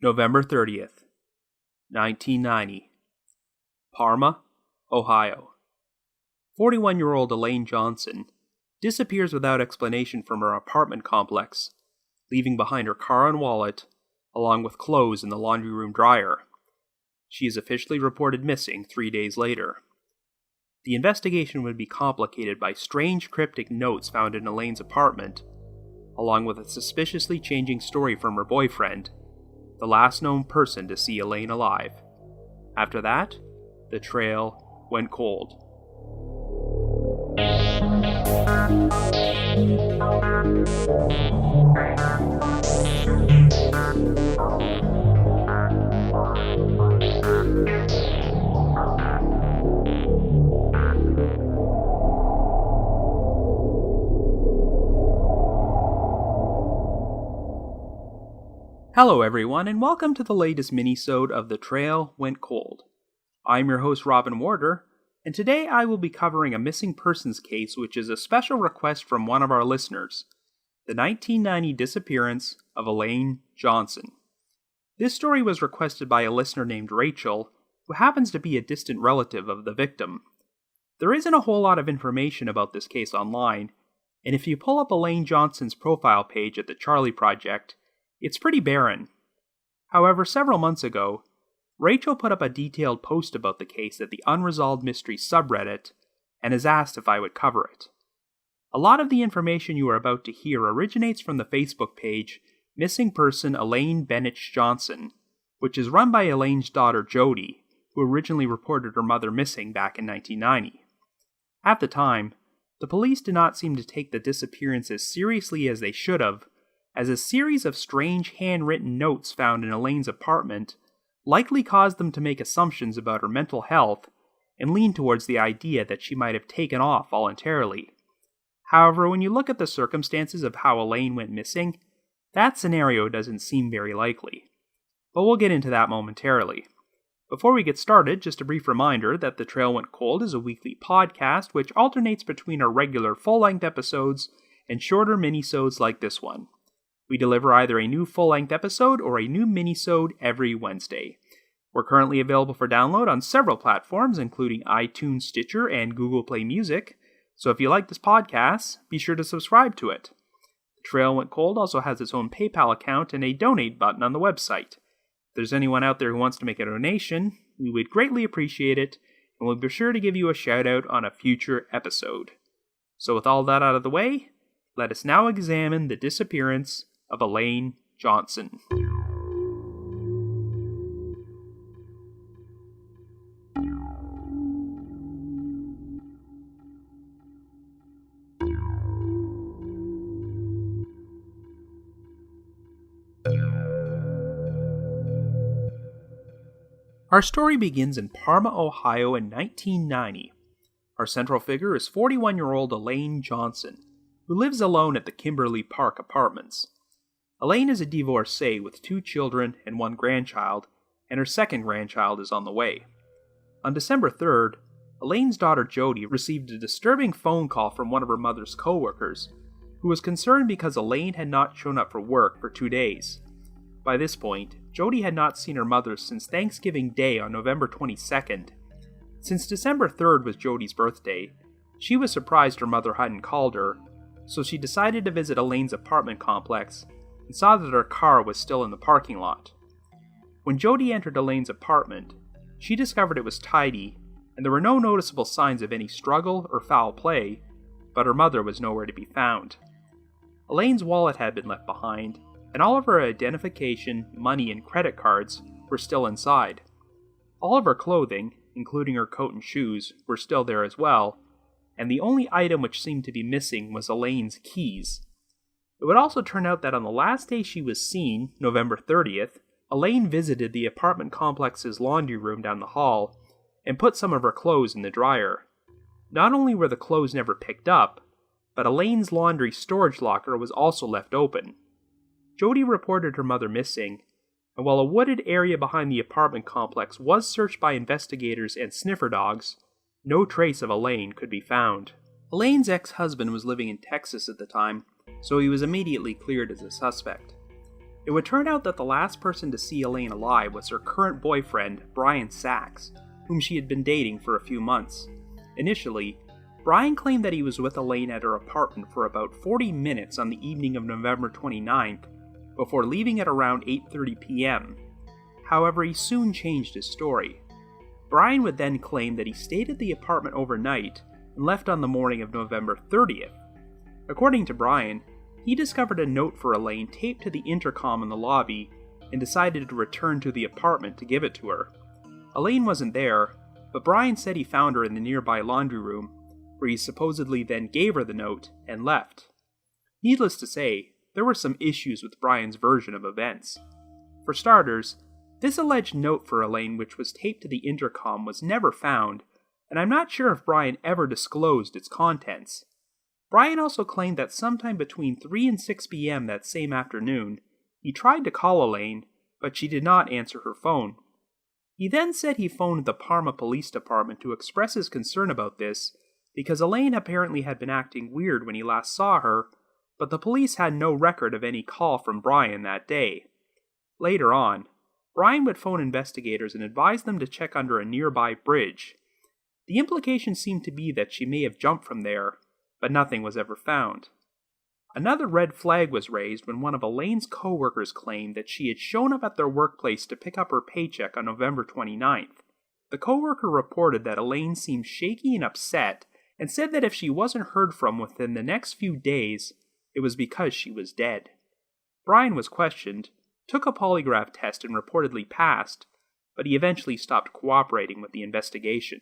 November 30th, 1990. Parma, Ohio. 41-year-old Elaine Johnson disappears without explanation from her apartment complex, leaving behind her car and wallet, along with clothes in the laundry room dryer. She is officially reported missing 3 days later. The investigation would be complicated by strange cryptic notes found in Elaine's apartment, along with a suspiciously changing story from her boyfriend, the last known person to see Elaine alive. After that, the trail went cold. Hello everyone, and welcome to the latest minisode of The Trail Went Cold. I'm your host Robin Warder, and today I will be covering a missing persons case which is a special request from one of our listeners, the 1990 disappearance of Elaine Johnson. This story was requested by a listener named Rachel, who happens to be a distant relative of the victim. There isn't a whole lot of information about this case online, and if you pull up Elaine Johnson's profile page at the Charlie Project, it's pretty barren. However, several months ago, Rachel put up a detailed post about the case at the Unresolved Mysteries subreddit and has asked if I would cover it. A lot of the information you are about to hear originates from the Facebook page Missing Person Elaine Johnson, which is run by Elaine's daughter Jody, who originally reported her mother missing back in 1990. At the time, the police did not seem to take the disappearance as seriously as they should have, as a series of strange handwritten notes found in Elaine's apartment likely caused them to make assumptions about her mental health and lean towards the idea that she might have taken off voluntarily. However, when you look at the circumstances of how Elaine went missing, that scenario doesn't seem very likely. But we'll get into that momentarily. Before we get started, just a brief reminder that The Trail Went Cold is a weekly podcast which alternates between our regular full-length episodes and shorter minisodes like this one. We deliver either a new full-length episode or a new minisode every Wednesday. We're currently available for download on several platforms, including iTunes, Stitcher, and Google Play Music, so if you like this podcast, be sure to subscribe to it. The Trail Went Cold also has its own PayPal account and a donate button on the website. If there's anyone out there who wants to make a donation, we would greatly appreciate it, and we'll be sure to give you a shout-out on a future episode. So with all that out of the way, let us now examine the disappearance of Elaine Johnson. Our story begins in Parma, Ohio in 1990. Our central figure is 41-year-old Elaine Johnson, who lives alone at the Kimberly Park Apartments. Elaine is a divorcee with 2 children and 1 grandchild, and her second grandchild is on the way. On December 3rd, Elaine's daughter Jody received a disturbing phone call from one of her mother's co-workers, who was concerned because Elaine had not shown up for work for 2 days. By this point, Jody had not seen her mother since Thanksgiving Day on November 22nd. Since December 3rd was Jody's birthday, she was surprised her mother hadn't called her, so she decided to visit Elaine's apartment complex and saw that her car was still in the parking lot. When Jody entered Elaine's apartment, she discovered it was tidy, and there were no noticeable signs of any struggle or foul play, but her mother was nowhere to be found. Elaine's wallet had been left behind, and all of her identification, money, and credit cards were still inside. All of her clothing, including her coat and shoes, were still there as well, and the only item which seemed to be missing was Elaine's keys. It would also turn out that on the last day she was seen, November 30th, Elaine visited the apartment complex's laundry room down the hall and put some of her clothes in the dryer. Not only were the clothes never picked up, but Elaine's laundry storage locker was also left open. Jody reported her mother missing, and while a wooded area behind the apartment complex was searched by investigators and sniffer dogs, no trace of Elaine could be found. Elaine's ex-husband was living in Texas at the time, so he was immediately cleared as a suspect. It would turn out that the last person to see Elaine alive was her current boyfriend, Brian Sachs, whom she had been dating for a few months. Initially, Brian claimed that he was with Elaine at her apartment for about 40 minutes on the evening of November 29th, before leaving at around 8:30 p.m. However, he soon changed his story. Brian would then claim that he stayed at the apartment overnight and left on the morning of November 30th. According to Brian, he discovered a note for Elaine taped to the intercom in the lobby and decided to return to the apartment to give it to her. Elaine wasn't there, but Brian said he found her in the nearby laundry room, where he supposedly then gave her the note and left. Needless to say, there were some issues with Brian's version of events. For starters, this alleged note for Elaine, which was taped to the intercom, was never found, and I'm not sure if Brian ever disclosed its contents. Brian also claimed that sometime between 3 and 6 p.m. that same afternoon, he tried to call Elaine, but she did not answer her phone. He then said he phoned the Parma police department to express his concern about this, because Elaine apparently had been acting weird when he last saw her, but the police had no record of any call from Brian that day. Later on, Brian would phone investigators and advise them to check under a nearby bridge. The implication seemed to be that she may have jumped from there, but nothing was ever found. Another red flag was raised when one of Elaine's co-workers claimed that she had shown up at their workplace to pick up her paycheck on November 29th. The co-worker reported that Elaine seemed shaky and upset, and said that if she wasn't heard from within the next few days, it was because she was dead. Brian was questioned, took a polygraph test and reportedly passed, but he eventually stopped cooperating with the investigation.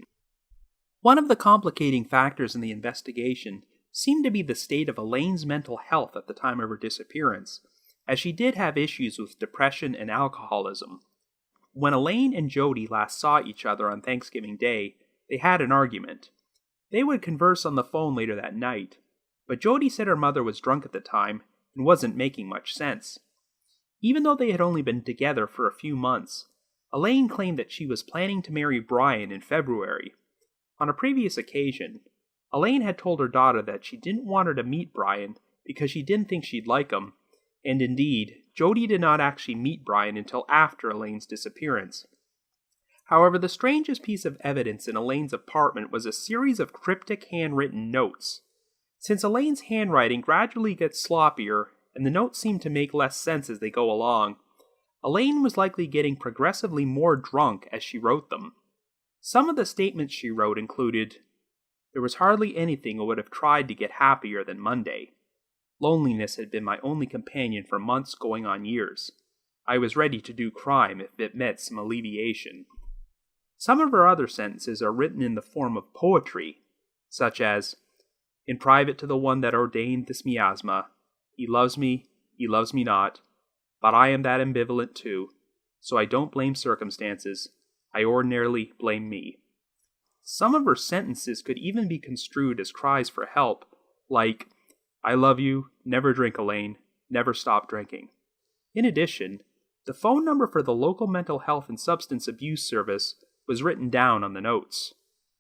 One of the complicating factors in the investigation seemed to be the state of Elaine's mental health at the time of her disappearance, as she did have issues with depression and alcoholism. When Elaine and Jody last saw each other on Thanksgiving Day, they had an argument. They would converse on the phone later that night, but Jody said her mother was drunk at the time and wasn't making much sense. Even though they had only been together for a few months, Elaine claimed that she was planning to marry Brian in February. On a previous occasion, Elaine had told her daughter that she didn't want her to meet Brian because she didn't think she'd like him, and indeed, Jody did not actually meet Brian until after Elaine's disappearance. However, the strangest piece of evidence in Elaine's apartment was a series of cryptic handwritten notes. Since Elaine's handwriting gradually gets sloppier, and the notes seem to make less sense as they go along, Elaine was likely getting progressively more drunk as she wrote them. Some of the statements she wrote included, "There was hardly anything I would have tried to get happier than Monday. Loneliness had been my only companion for months going on years. I was ready to do crime if it meant some alleviation." Some of her other sentences are written in the form of poetry, such as, "In private to the one that ordained this miasma, he loves me not, but I am that ambivalent too, so I don't blame circumstances, I ordinarily blame me." Some of her sentences could even be construed as cries for help, like, "I love you, never drink, Elaine, never stop drinking." In addition, the phone number for the local mental health and substance abuse service was written down on the notes.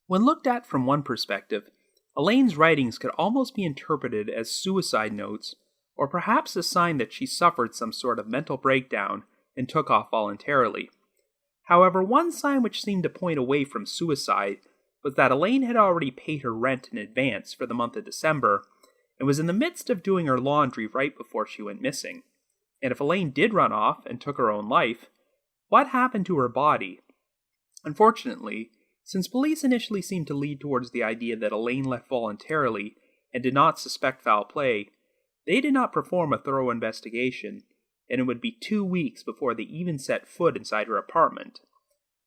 When looked at from one perspective, Elaine's writings could almost be interpreted as suicide notes, or perhaps a sign that she suffered some sort of mental breakdown and took off voluntarily. However, one sign which seemed to point away from suicide was that Elaine had already paid her rent in advance for the month of December, and was in the midst of doing her laundry right before she went missing. And if Elaine did run off and took her own life, what happened to her body? Unfortunately, since police initially seemed to lead towards the idea that Elaine left voluntarily and did not suspect foul play, they did not perform a thorough investigation, and it would be 2 weeks before they even set foot inside her apartment.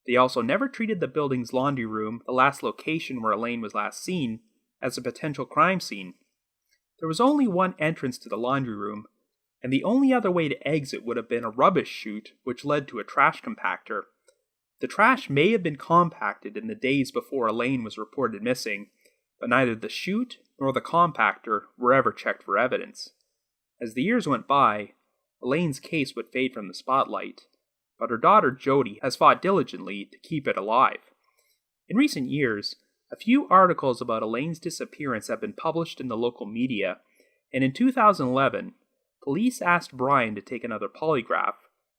They also never treated the building's laundry room, the last location where Elaine was last seen, as a potential crime scene. There was only one entrance to the laundry room, and the only other way to exit would have been a rubbish chute which led to a trash compactor. The trash may have been compacted in the days before Elaine was reported missing, but neither the chute nor the compactor were ever checked for evidence. As the years went by, Elaine's case would fade from the spotlight, but her daughter Jody has fought diligently to keep it alive. In recent years, a few articles about Elaine's disappearance have been published in the local media, and in 2011, police asked Brian to take another polygraph,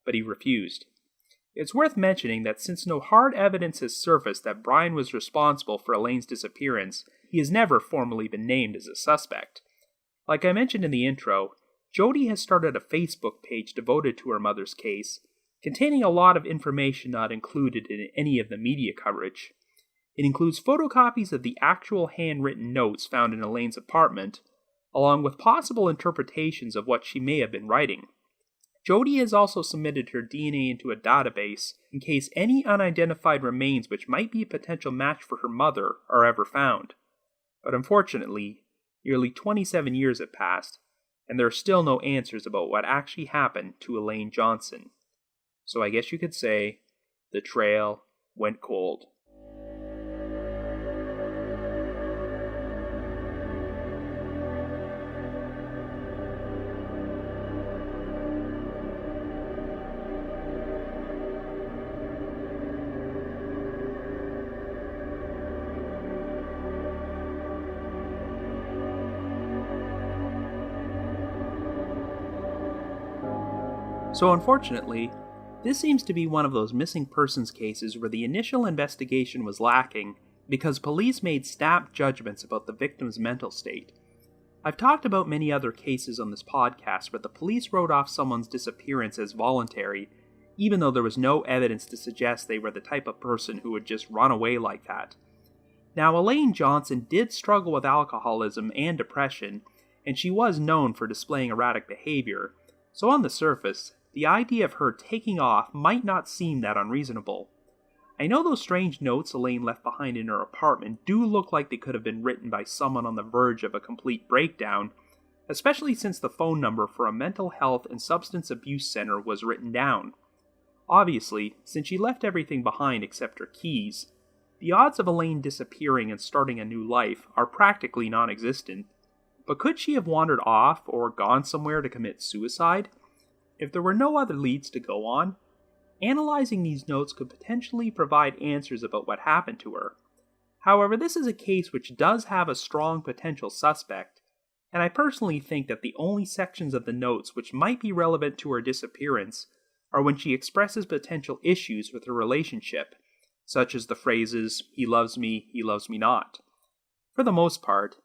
but he refused. It's worth mentioning that since no hard evidence has surfaced that Brian was responsible for Elaine's disappearance, he has never formally been named as a suspect. Like I mentioned in the intro, Jody has started a Facebook page devoted to her mother's case, containing a lot of information not included in any of the media coverage. It includes photocopies of the actual handwritten notes found in Elaine's apartment, along with possible interpretations of what she may have been writing. Jody has also submitted her DNA into a database in case any unidentified remains which might be a potential match for her mother are ever found. But unfortunately, nearly 27 years have passed, and there are still no answers about what actually happened to Elaine Johnson. So I guess you could say, the trail went cold. So unfortunately, this seems to be one of those missing persons cases where the initial investigation was lacking because police made snap judgments about the victim's mental state. I've talked about many other cases on this podcast where the police wrote off someone's disappearance as voluntary, even though there was no evidence to suggest they were the type of person who would just run away like that. Now, Elaine Johnson did struggle with alcoholism and depression, and she was known for displaying erratic behavior, so on the surface, the idea of her taking off might not seem that unreasonable. I know those strange notes Elaine left behind in her apartment do look like they could have been written by someone on the verge of a complete breakdown, especially since the phone number for a mental health and substance abuse center was written down. Obviously, since she left everything behind except her keys, the odds of Elaine disappearing and starting a new life are practically non-existent. But could she have wandered off or gone somewhere to commit suicide? If there were no other leads to go on, analyzing these notes could potentially provide answers about what happened to her. However, this is a case which does have a strong potential suspect, and I personally think that the only sections of the notes which might be relevant to her disappearance are when she expresses potential issues with her relationship, such as the phrases, he loves me not. For the most part,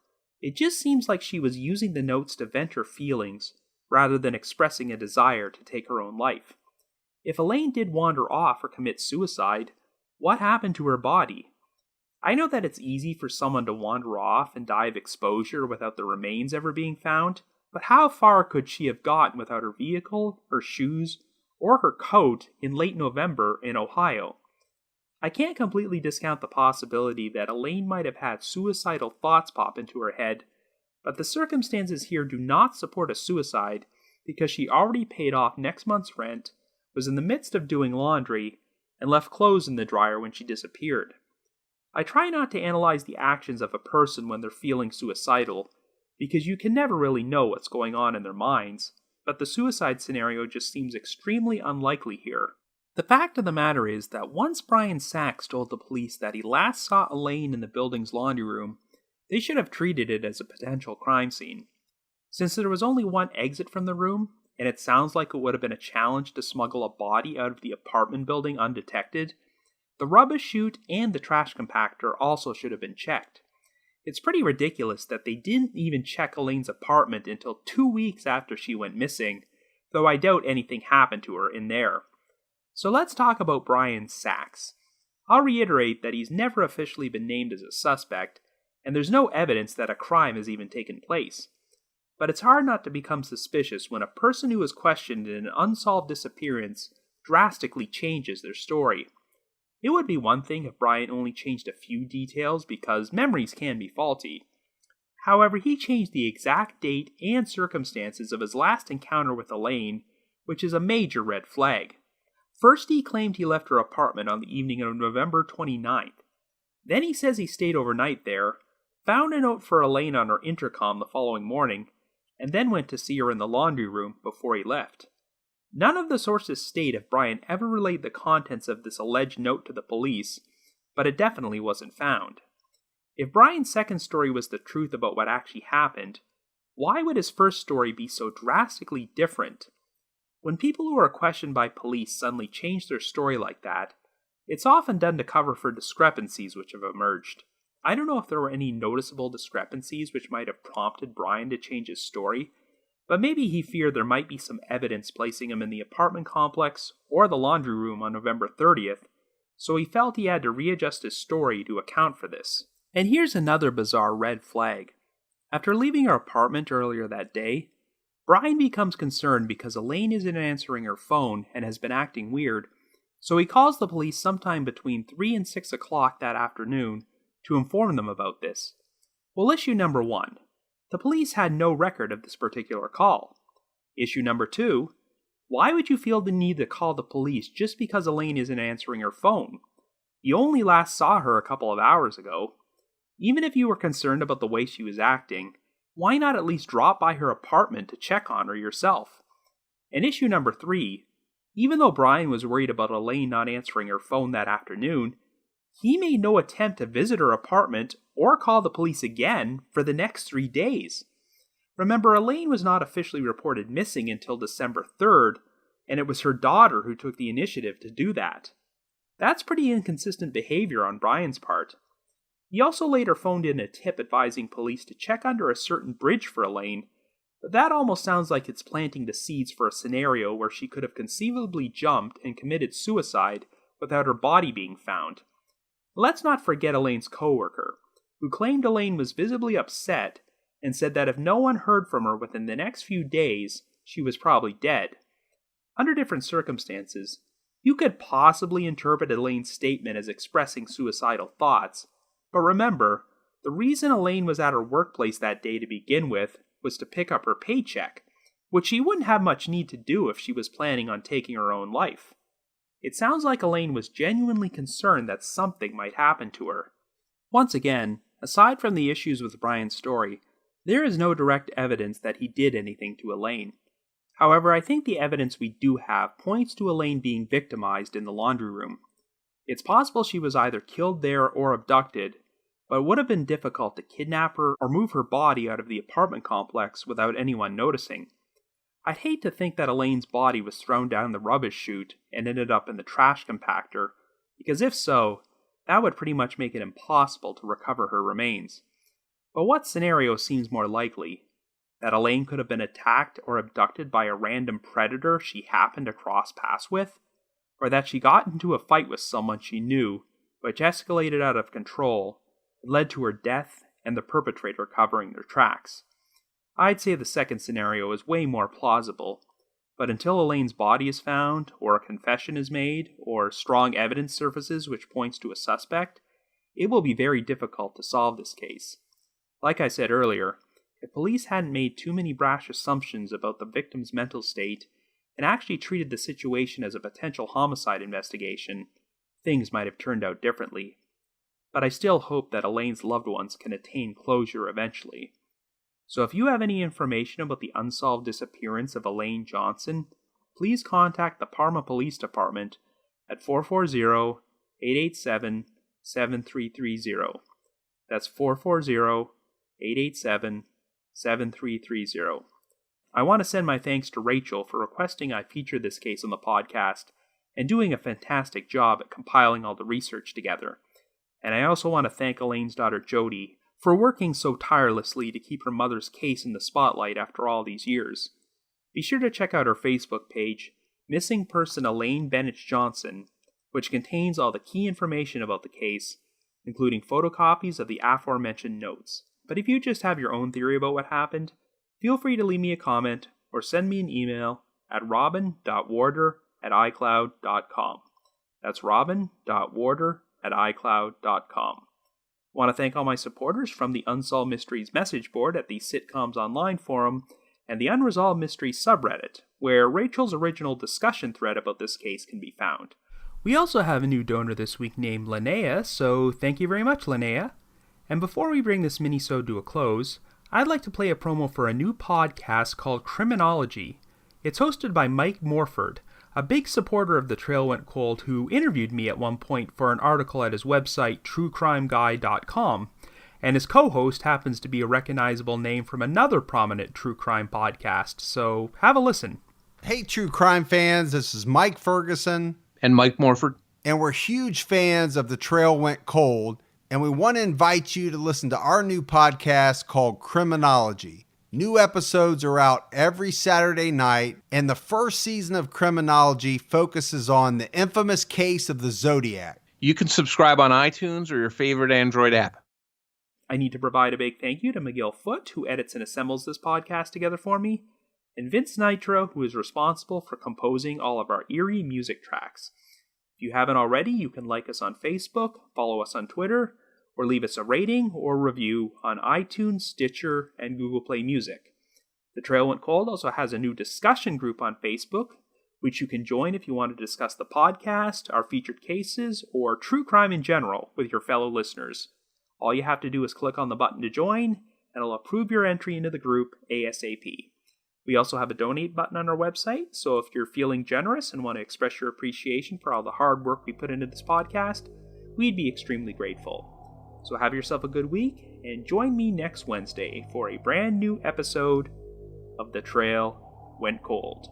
it just seems like she was using the notes to vent her feelings, rather than expressing a desire to take her own life. If Elaine did wander off or commit suicide, what happened to her body? I know that it's easy for someone to wander off and die of exposure without the remains ever being found, but how far could she have gotten without her vehicle, her shoes, or her coat in late November in Ohio? I can't completely discount the possibility that Elaine might have had suicidal thoughts pop into her head, but the circumstances here do not support a suicide because she already paid off next month's rent, was in the midst of doing laundry, and left clothes in the dryer when she disappeared. I try not to analyze the actions of a person when they're feeling suicidal, because you can never really know what's going on in their minds, but the suicide scenario just seems extremely unlikely here. The fact of the matter is that once Brian Sachs told the police that he last saw Elaine in the building's laundry room, they should have treated it as a potential crime scene. Since there was only one exit from the room, and it sounds like it would have been a challenge to smuggle a body out of the apartment building undetected, the rubbish chute and the trash compactor also should have been checked. It's pretty ridiculous that they didn't even check Elaine's apartment until 2 weeks after she went missing, though I doubt anything happened to her in there. So let's talk about Brian Sachs. I'll reiterate that he's never officially been named as a suspect, and there's no evidence that a crime has even taken place. But it's hard not to become suspicious when a person who is questioned in an unsolved disappearance drastically changes their story. It would be one thing if Brian only changed a few details because memories can be faulty. However, he changed the exact date and circumstances of his last encounter with Elaine, which is a major red flag. First, he claimed he left her apartment on the evening of November 29th. Then he says he stayed overnight there, found a note for Elaine on her intercom the following morning, and then went to see her in the laundry room before he left. None of the sources state if Brian ever relayed the contents of this alleged note to the police, but it definitely wasn't found. If Brian's second story was the truth about what actually happened, Why would his first story be so drastically different? When people who are questioned by police suddenly change their story like that, it's often done to cover for discrepancies which have emerged. I don't know if there were any noticeable discrepancies which might have prompted Brian to change his story, but maybe he feared there might be some evidence placing him in the apartment complex or the laundry room on November 30th, so he felt he had to readjust his story to account for this. And here's another bizarre red flag. After leaving her apartment earlier that day, Brian becomes concerned because Elaine isn't answering her phone and has been acting weird, so he calls the police sometime between 3 and 6 o'clock that afternoon to inform them about this. Well, issue number 1. The police had no record of this particular call. Issue number 2. Why would you feel the need to call the police just because Elaine isn't answering her phone? You only last saw her a couple of hours ago. Even if you were concerned about the way she was acting, why not at least drop by her apartment to check on her yourself? And issue number 3, even though Brian was worried about Elaine not answering her phone that afternoon, he made no attempt to visit her apartment or call the police again for the next 3 days. Remember, Elaine was not officially reported missing until December 3rd, and it was her daughter who took the initiative to do that. That's pretty inconsistent behavior on Brian's part. He also later phoned in a tip advising police to check under a certain bridge for Elaine, but that almost sounds like it's planting the seeds for a scenario where she could have conceivably jumped and committed suicide without her body being found. Let's not forget Elaine's coworker, who claimed Elaine was visibly upset and said that if no one heard from her within the next few days, she was probably dead. Under different circumstances, you could possibly interpret Elaine's statement as expressing suicidal thoughts, but remember, the reason Elaine was at her workplace that day to begin with was to pick up her paycheck, which she wouldn't have much need to do if she was planning on taking her own life. It sounds like Elaine was genuinely concerned that something might happen to her. Once again, aside from the issues with Brian's story, there is no direct evidence that he did anything to Elaine. However, I think the evidence we do have points to Elaine being victimized in the laundry room. It's possible she was either killed there or abducted, but it would have been difficult to kidnap her or move her body out of the apartment complex without anyone noticing. I'd hate to think that Elaine's body was thrown down the rubbish chute and ended up in the trash compactor, because if so, that would pretty much make it impossible to recover her remains. But what scenario seems more likely? That Elaine could have been attacked or abducted by a random predator she happened to cross paths with? Or that she got into a fight with someone she knew, which escalated out of control, and led to her death and the perpetrator covering their tracks? I'd say the second scenario is way more plausible, but until Elaine's body is found, or a confession is made, or strong evidence surfaces which points to a suspect, it will be very difficult to solve this case. Like I said earlier, if police hadn't made too many brash assumptions about the victim's mental state and actually treated the situation as a potential homicide investigation, things might have turned out differently. But I still hope that Elaine's loved ones can attain closure eventually. So if you have any information about the unsolved disappearance of Elaine Johnson, please contact the Parma Police Department at 440-887-7330. That's 440-887-7330. I want to send my thanks to Rachel for requesting I feature this case on the podcast and doing a fantastic job at compiling all the research together. And I also want to thank Elaine's daughter Jody for working so tirelessly to keep her mother's case in the spotlight after all these years. Be sure to check out her Facebook page, Missing Person Elaine Johnson, which contains all the key information about the case, including photocopies of the aforementioned notes. But if you just have your own theory about what happened, feel free to leave me a comment or send me an email at robin.warder@icloud.com. That's robin.warder@icloud.com. I want to thank all my supporters from the Unsolved Mysteries message board at the Sitcoms Online forum and the Unresolved Mysteries subreddit, where Rachel's original discussion thread about this case can be found. We also have a new donor this week named Linnea, so thank you very much, Linnea. And before we bring this minisode to a close, I'd like to play a promo for a new podcast called Criminology. It's hosted by Mike Morford, a big supporter of The Trail Went Cold, who interviewed me at one point for an article at his website, truecrimeguy.com. and his co-host happens to be a recognizable name from another prominent true crime podcast, so have a listen. Hey, true crime fans, this is Mike Ferguson. And Mike Morford. And we're huge fans of The Trail Went Cold, and we want to invite you to listen to our new podcast called Criminology. New episodes are out every Saturday night, and the first season of Criminology focuses on the infamous case of the Zodiac. You can subscribe on iTunes or your favorite Android app. I need to provide a big thank you to McGill Foote, who edits and assembles this podcast together for me, and Vince Nitro, who is responsible for composing all of our eerie music tracks. If you haven't already, you can like us on Facebook, follow us on Twitter, or leave us a rating or review on iTunes, Stitcher, and Google Play Music. The Trail Went Cold also has a new discussion group on Facebook, which you can join if you want to discuss the podcast, our featured cases, or true crime in general with your fellow listeners. All you have to do is click on the button to join, and it'll approve your entry into the group ASAP. We also have a donate button on our website, so if you're feeling generous and want to express your appreciation for all the hard work we put into this podcast, we'd be extremely grateful. So have yourself a good week, and join me next Wednesday for a brand new episode of The Trail Went Cold.